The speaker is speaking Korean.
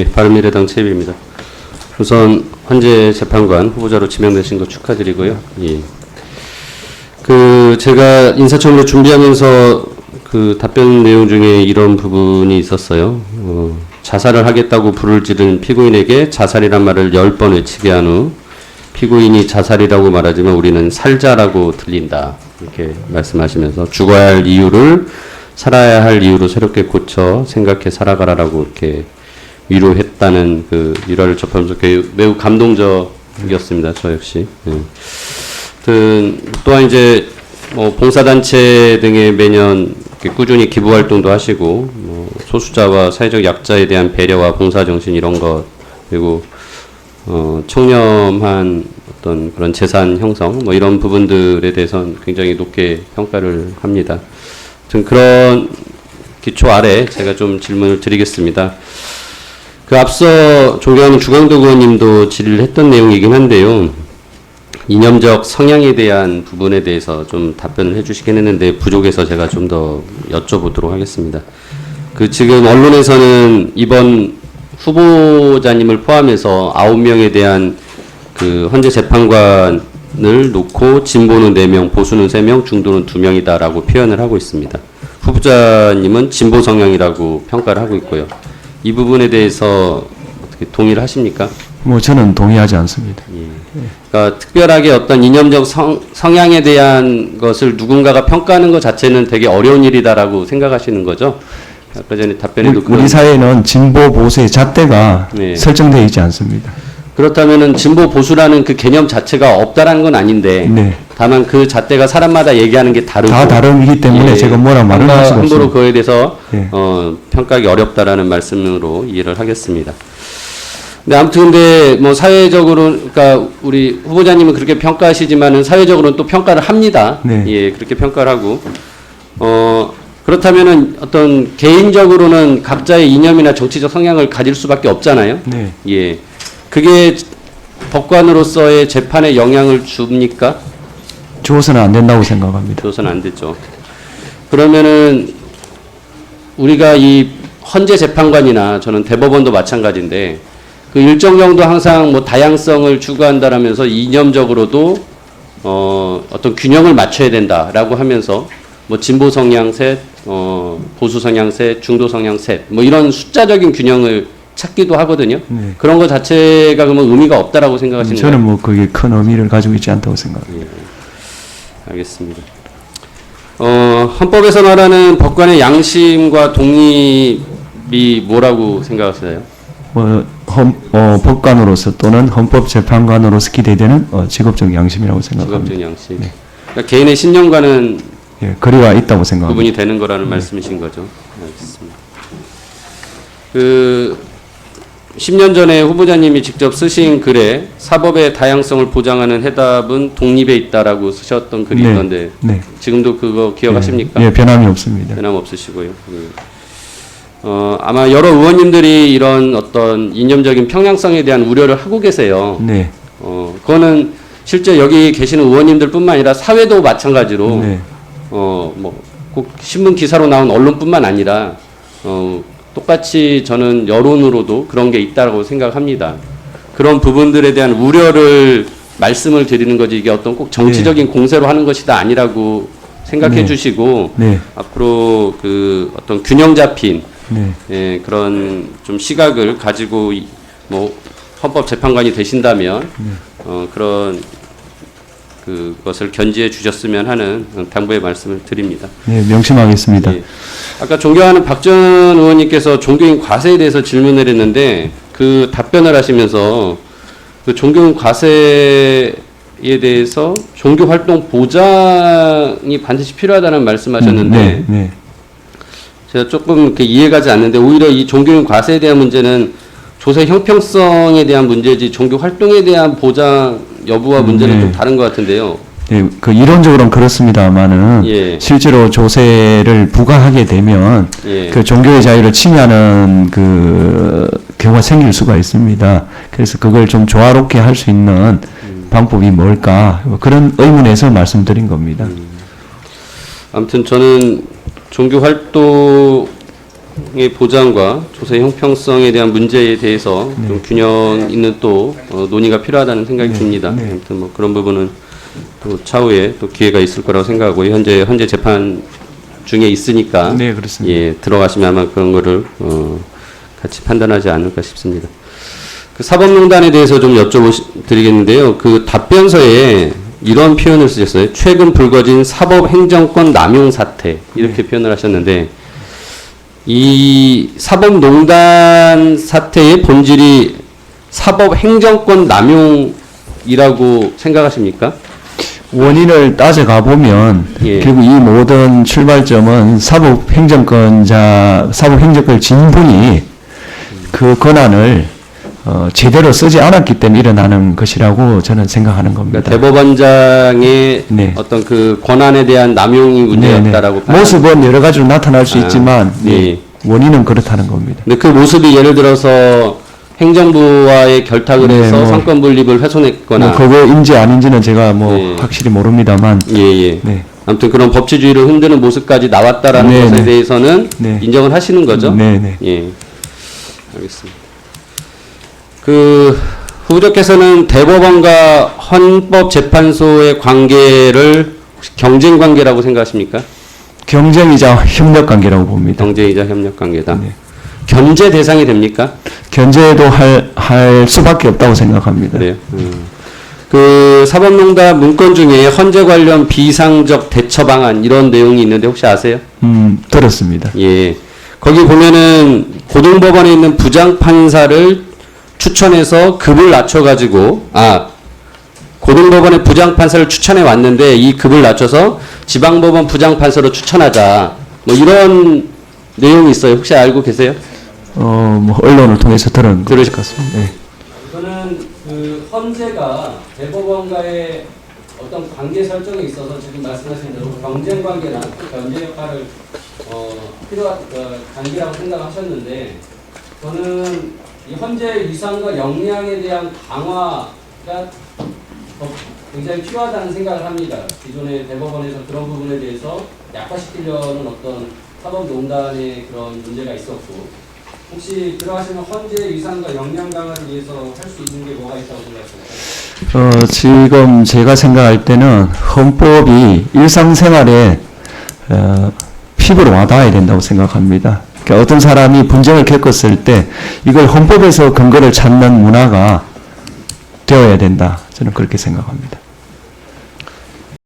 바른미래당 최입입니다. 우선 헌재 재판관 후보자로 지명되신 거 축하드리고요. 예. 제가 인사청문회 준비하면서 답변 내용 중에 이런 부분이 있었어요. 자살을 하겠다고 불을 지른 피고인에게 자살이란 말을 10번 외치게 한 후 피고인이 자살이라고 말하지만 우리는 살자라고 들린다. 이렇게 말씀하시면서 죽어야 할 이유를 살아야 할 이유로 새롭게 고쳐 생각해 살아가라라고 이렇게 위로했다는 일화를 접하면서 매우 감동적이었습니다. 저 역시. 예. 또한 이제 봉사단체 등에 매년 꾸준히 기부 활동도 하시고 소수자와 사회적 약자에 대한 배려와 봉사정신 이런 것 그리고 청렴한 어떤 그런 재산 형성 이런 부분들에 대해서는 굉장히 높게 평가를 합니다. 그런 기초 아래 제가 좀 질문을 드리겠습니다. 앞서 존경하는 주광덕 의원님도 질의를 했던 내용이긴 한데요. 이념적 성향에 대한 부분에 대해서 좀 답변을 해주시긴 했는데 부족해서 제가 좀 더 여쭤보도록 하겠습니다. 지금 언론에서는 이번 후보자님을 포함해서 9명에 대한 헌재 재판관을 놓고 진보는 4명, 보수는 3명, 중도는 2명이다라고 표현을 하고 있습니다. 후보자님은 진보 성향이라고 평가를 하고 있고요. 이 부분에 대해서 어떻게 동의를 하십니까? 저는 동의하지 않습니다. 예. 그러니까 특별하게 어떤 이념적 성향에 대한 것을 누군가가 평가하는 것 자체는 되게 어려운 일이다라고 생각하시는 거죠? 아까 전에 답변에도 우리 사회는 진보 보수의 잣대가 네. 설정되어 있지 않습니다. 그렇다면은 진보 보수라는 그 개념 자체가 없다라는 건 아닌데 네. 다만 그 잣대가 사람마다 얘기하는 게 다르고 다 다르기 때문에 제가 뭐라 말을 할 수가 함부로 없습니다. 그거에 대해서 예. 평가하기 어렵다라는 말씀으로 이해를 하겠습니다. 근데 아무튼 근데 사회적으로 그러니까 우리 후보자님은 그렇게 평가하시지만은 사회적으로는 또 평가를 합니다. 네. 예, 그렇게 평가를 하고 그렇다면은 어떤 개인적으로는 각자의 이념이나 정치적 성향을 가질 수밖에 없잖아요. 네. 예. 그게 법관으로서의 재판에 영향을 줍니까? 주어서는 안 된다고 생각합니다. 줘서는 안 되죠. 그러면은 우리가 이 헌재 재판관이나 저는 대법원도 마찬가지인데 일정 정도 항상 다양성을 추구한다라면서 이념적으로도 어떤 균형을 맞춰야 된다라고 하면서 진보 성향 셋, 보수 성향 셋, 중도 성향 셋 이런 숫자적인 균형을 찾기도 하거든요. 네. 그런 것 자체가 그러면 의미가 없다라고 생각하시는 거예요? 저는 그게 큰 의미를 가지고 있지 않다고 생각합니다. 예. 알겠습니다. 헌법에서 말하는 법관의 양심과 독립이 뭐라고 생각하세요? 법관으로서 또는 헌법재판관으로서 기대되는 직업적 양심이라고 생각합니다. 직업적 양심. 네. 그러니까 개인의 신념과는 예, 거리가 있다고 생각합니다. 구분이 되는 거라는 말씀이신 거죠. 알겠습니다. 10년 전에 후보자님이 직접 쓰신 글에 사법의 다양성을 보장하는 해답은 독립에 있다라고 쓰셨던 글이 네. 있던데 네. 지금도 그거 기억하십니까? 예, 변함이 없습니다. 변함 없으시고요. 아마 여러 의원님들이 이런 어떤 이념적인 평양성에 대한 우려를 하고 계세요. 네. 그거는 실제 여기 계시는 의원님들뿐만 아니라 사회도 마찬가지로 네. 꼭 신문 기사로 나온 언론뿐만 아니라 똑같이 저는 여론으로도 그런 게 있다고 생각합니다. 그런 부분들에 대한 우려를 말씀을 드리는 거지 이게 어떤 꼭 정치적인 네. 공세로 하는 것이다 아니라고 생각해 네. 주시고 네. 앞으로 어떤 균형 잡힌 네. 예, 그런 좀 시각을 가지고 헌법 재판관이 되신다면 그런 그것을 견지해 주셨으면 하는 당부의 말씀을 드립니다. 네, 명심하겠습니다. 예. 아까 존경하는 박 전 의원님께서 종교인 과세에 대해서 질문을 했는데 답변을 하시면서 종교인 과세에 대해서 종교 활동 보장이 반드시 필요하다는 말씀하셨는데 네, 네. 제가 조금 이해가지 않는데 오히려 이 종교인 과세에 대한 문제는 조세 형평성에 대한 문제지 종교 활동에 대한 보장 여부와 문제는 네. 좀 다른 것 같은데요. 네, 이론적으로는 그렇습니다만은 예. 실제로 조세를 부과하게 되면 예. 종교의 자유를 침해하는 경우가 생길 수가 있습니다. 그래서 그걸 좀 조화롭게 할 수 있는 방법이 뭘까 그런 의문에서 말씀드린 겁니다. 아무튼 저는 종교 활동에 형평성의 보장과 조세 형평성에 대한 문제에 대해서 좀 균형 있는 또 논의가 필요하다는 생각이 듭니다. 아무튼 뭐 그런 부분은 또 차후에 또 기회가 있을 거라고 생각하고 현재 재판 중에 있으니까 네, 그렇습니다. 예, 들어가시면 아마 그런 거를 같이 판단하지 않을까 싶습니다. 그 사법농단에 대해서 좀 여쭤드리겠는데요. 그 답변서에 이런 표현을 쓰셨어요. 최근 불거진 사법행정권 남용 사태 이렇게 표현을 하셨는데 이 사법농단 사태의 본질이 사법행정권 남용이라고 생각하십니까? 원인을 따져가 보면 예. 결국 이 모든 출발점은 사법행정권 진분이 그 권한을 제대로 쓰지 않았기 때문에 일어나는 것이라고 저는 생각하는 겁니다. 그러니까 대법원장의 네. 어떤 그 권한에 대한 남용이 문제였다라고 모습은 여러 가지로 나타날 수 있지만 예. 원인은 그렇다는 겁니다. 근데 그 모습이 예를 들어서 행정부와의 결탁을 네, 해서 뭐, 상권 분립을 훼손했거나 그거인지 아닌지는 제가 예. 확실히 모릅니다만 예. 네. 아무튼 그런 법치주의를 흔드는 모습까지 나왔다라는 네, 것에 네. 대해서는 네. 인정을 하시는 거죠? 네. 예. 알겠습니다. 그 후보자께서는 대법원과 헌법재판소의 관계를 혹시 경쟁 관계라고 생각하십니까? 경쟁이자 협력 관계라고 봅니다. 경쟁이자 협력 관계다. 네. 견제 대상이 됩니까? 견제도 할 수밖에 없다고 생각합니다. 그래요. 그 사법농단 문건 중에 헌재 관련 비상적 대처 방안 이런 내용이 있는데 혹시 아세요? 들었습니다. 예. 거기 보면은 고등법원에 있는 부장판사를 추천해서 급을 낮춰가지고 고등법원의 부장판사를 추천해 왔는데 이 급을 낮춰서 지방법원 부장판사로 추천하자 뭐 이런 내용이 있어요. 혹시 알고 계세요? 언론을 통해서 들으실 것 같습니다. 네. 이거는 그 헌재가 대법원과의 어떤 관계 설정에 있어서 지금 말씀하신 대로 경쟁 관계나 견제 역할을 필요한 관계라고 생각하셨는데 저는 이 헌재의 위상과 역량에 대한 강화가 굉장히 필요하다는 생각을 합니다. 기존의 대법원에서 그런 부분에 대해서 약화시키려는 어떤 사법농단의 그런 문제가 있었고 혹시 들어가시면 헌재의 위상과 역량 강화를 위해서 할 수 있는 게 뭐가 있다고 생각하십니까? 지금 제가 생각할 때는 헌법이 일상생활에 피부로 와닿아야 된다고 생각합니다. 그러니까 어떤 사람이 분쟁을 겪었을 때 이걸 헌법에서 근거를 찾는 문화가 되어야 된다. 저는 그렇게 생각합니다.